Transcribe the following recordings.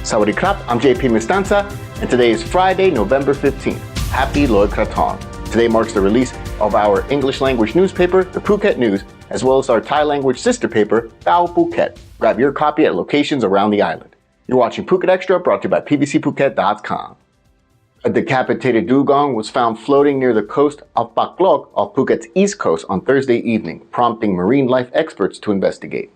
Sawadee krap, I'm JP Mestanza, and today is Friday, November 15th. Happy Loy Krathong. Today marks the release of our English language newspaper, the Phuket News, as well as our Thai language sister paper, Tao Phuket. Grab your copy at locations around the island. You're watching Phuket Extra, brought to you by pbcphuket.com. A decapitated dugong was found floating near the coast of Phang Nga off Phuket's east coast on Thursday evening, prompting marine life experts to investigate.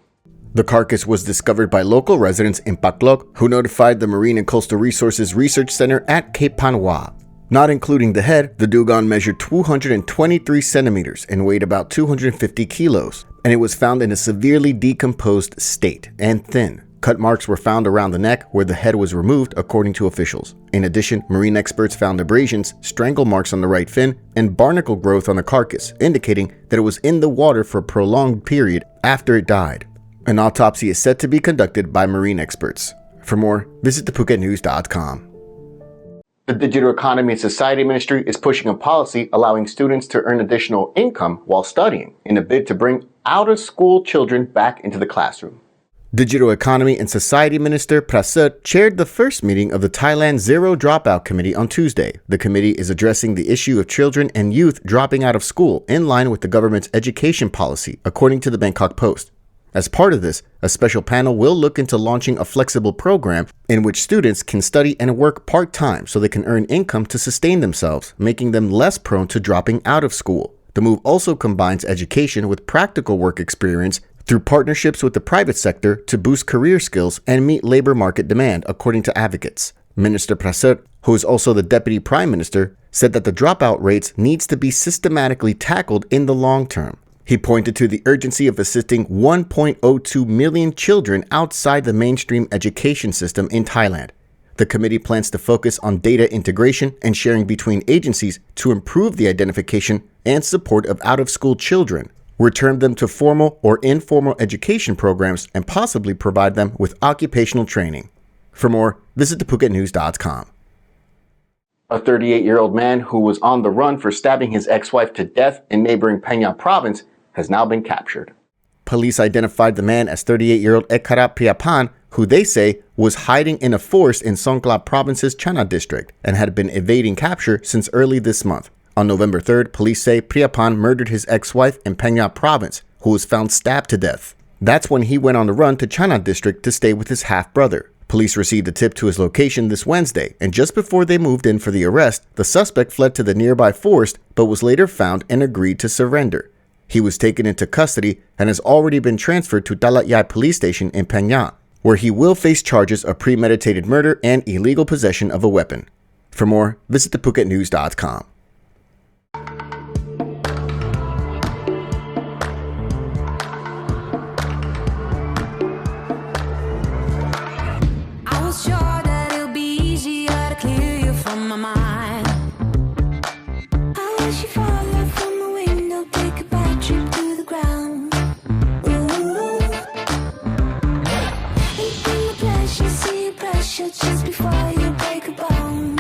The carcass was discovered by local residents in Phang Nga, who notified the Marine and Coastal Resources Research Center at Cape Panwa. Not including the head, the dugong measured 223 centimeters and weighed about 250 kilos, and it was found in a severely decomposed state and thin. Cut marks were found around the neck where the head was removed, according to officials. In addition, marine experts found abrasions, strangle marks on the right fin, and barnacle growth on the carcass, indicating that it was in the water for a prolonged period after it died. An autopsy is set to be conducted by marine experts. For more, visit thephuket.news.com. The Digital Economy and Society Ministry is pushing a policy allowing students to earn additional income while studying in a bid to bring out-of-school children back into the classroom. Digital Economy and Society Minister Prasad chaired the first meeting of the Thailand Zero Dropout Committee on Tuesday. The committee is addressing the issue of children and youth dropping out of school in line with the government's education policy, according to the Bangkok Post. As part of this, a special panel will look into launching a flexible program in which students can study and work part-time so they can earn income to sustain themselves, making them less prone to dropping out of school. The move also combines education with practical work experience through partnerships with the private sector to boost career skills and meet labor market demand, according to advocates. Minister Prasad, who is also the Deputy Prime Minister, said that the dropout rates needs to be systematically tackled in the long term. He pointed to the urgency of assisting 1.02 million children outside the mainstream education system in Thailand. The committee plans to focus on data integration and sharing between agencies to improve the identification and support of out-of-school children, return them to formal or informal education programs, and possibly provide them with occupational training. For more, visit thephuket.news.com. A 38-year-old man who was on the run for stabbing his ex-wife to death in neighboring Phang Nga province has now been captured. Police identified the man as 38-year-old Ekara Priyapan, who they say was hiding in a forest in Songkhla province's Chana district and had been evading capture since early this month. On November 3rd, police say Priyapan murdered his ex-wife in Phang Nga province, who was found stabbed to death. That's when he went on the run to Chana district to stay with his half-brother. Police received a tip to his location this Wednesday, and just before they moved in for the arrest, the suspect fled to the nearby forest but was later found and agreed to surrender. He was taken into custody and has already been transferred to Talat Yai police station in Phang Nga, where he will face charges of premeditated murder and illegal possession of a weapon. For more, visit thephuket.news.com. Just before you break a bone.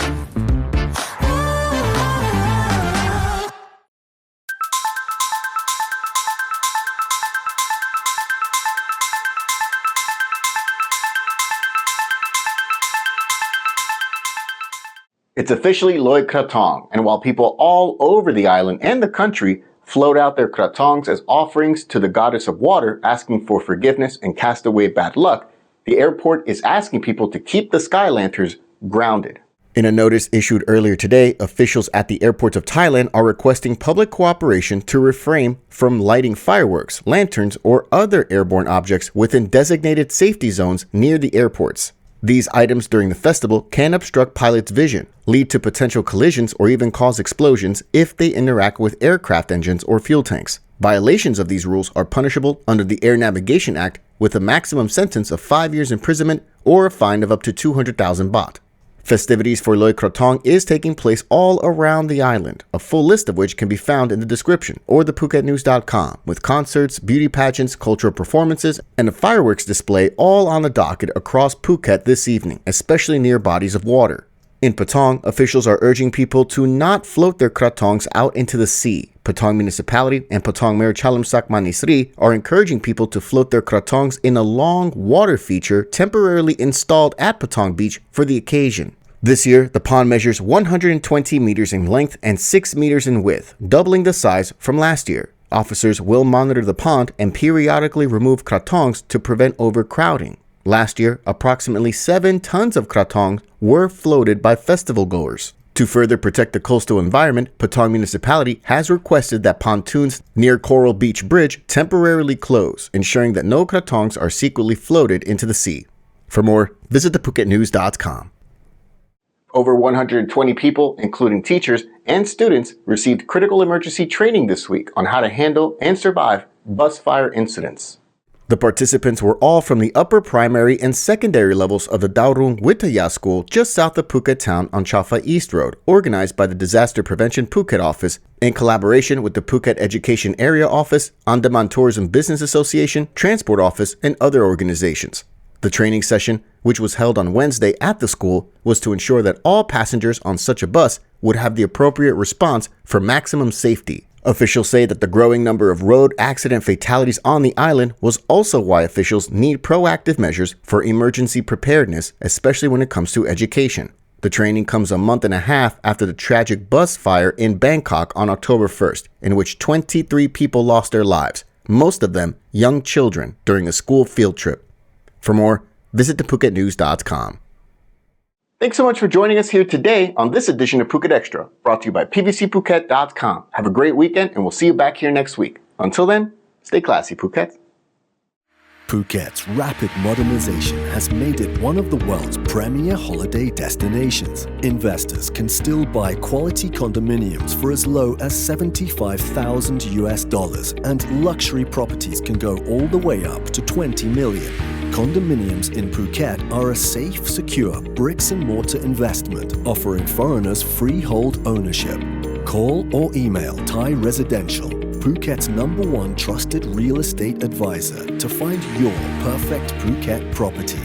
It's officially Loy Krathong, and while people all over the island and the country float out their krathongs as offerings to the goddess of water, asking for forgiveness and cast away bad luck, the airport is asking people to keep the sky lanterns grounded. In a notice issued earlier today, officials at the airports of Thailand are requesting public cooperation to refrain from lighting fireworks, lanterns, or other airborne objects within designated safety zones near the airports. These items during the festival can obstruct pilots' vision, lead to potential collisions, or even cause explosions if they interact with aircraft engines or fuel tanks. Violations of these rules are punishable under the Air Navigation Act with a maximum sentence of 5 years imprisonment or a fine of up to 200,000 baht. Festivities for Loy Krathong is taking place all around the island, a full list of which can be found in the description or thephuket.news.com, with concerts, beauty pageants, cultural performances, and a fireworks display all on the docket across Phuket this evening, especially near bodies of water. In Patong, officials are urging people to not float their krathongs out into the sea. Patong Municipality and Patong Mayor Chalamsak Manisri are encouraging people to float their krathongs in a long water feature temporarily installed at Patong Beach for the occasion. This year, the pond measures 120 meters in length and 6 meters in width, doubling the size from last year. Officers will monitor the pond and periodically remove krathongs to prevent overcrowding. Last year, approximately 7 tons of krathongs were floated by festival goers. To further protect the coastal environment, Patong Municipality has requested that pontoons near Coral Beach Bridge temporarily close, ensuring that no krathongs are secretly floated into the sea. For more, visit thephuket.news.com. Over 120 people, including teachers and students, received critical emergency training this week on how to handle and survive bus fire incidents. The participants were all from the upper primary and secondary levels of the Daurung Witaya School just south of Phuket Town on Chafa East Road, organized by the Disaster Prevention Phuket Office in collaboration with the Phuket Education Area Office, Andaman Tourism Business Association, Transport Office, and other organizations. The training session, which was held on Wednesday at the school, was to ensure that all passengers on such a bus would have the appropriate response for maximum safety. Officials say that the growing number of road accident fatalities on the island was also why officials need proactive measures for emergency preparedness, especially when it comes to education. The training comes a month and a half after the tragic bus fire in Bangkok on October 1st, in which 23 people lost their lives, most of them young children, during a school field trip. For more, visit thephuket.news.com. Thanks so much for joining us here today on this edition of Phuket Extra, brought to you by pvcphuket.com. Have a great weekend, and we'll see you back here next week. Until then, stay classy, Phuket. Phuket's rapid modernization has made it one of the world's premier holiday destinations. Investors can still buy quality condominiums for as low as $75,000, and luxury properties can go all the way up to $20 million. Condominiums in Phuket are a safe, secure bricks-and-mortar investment offering foreigners freehold ownership. Call or email Thai Residential, Phuket's #1 trusted real estate advisor, to find your perfect Phuket property.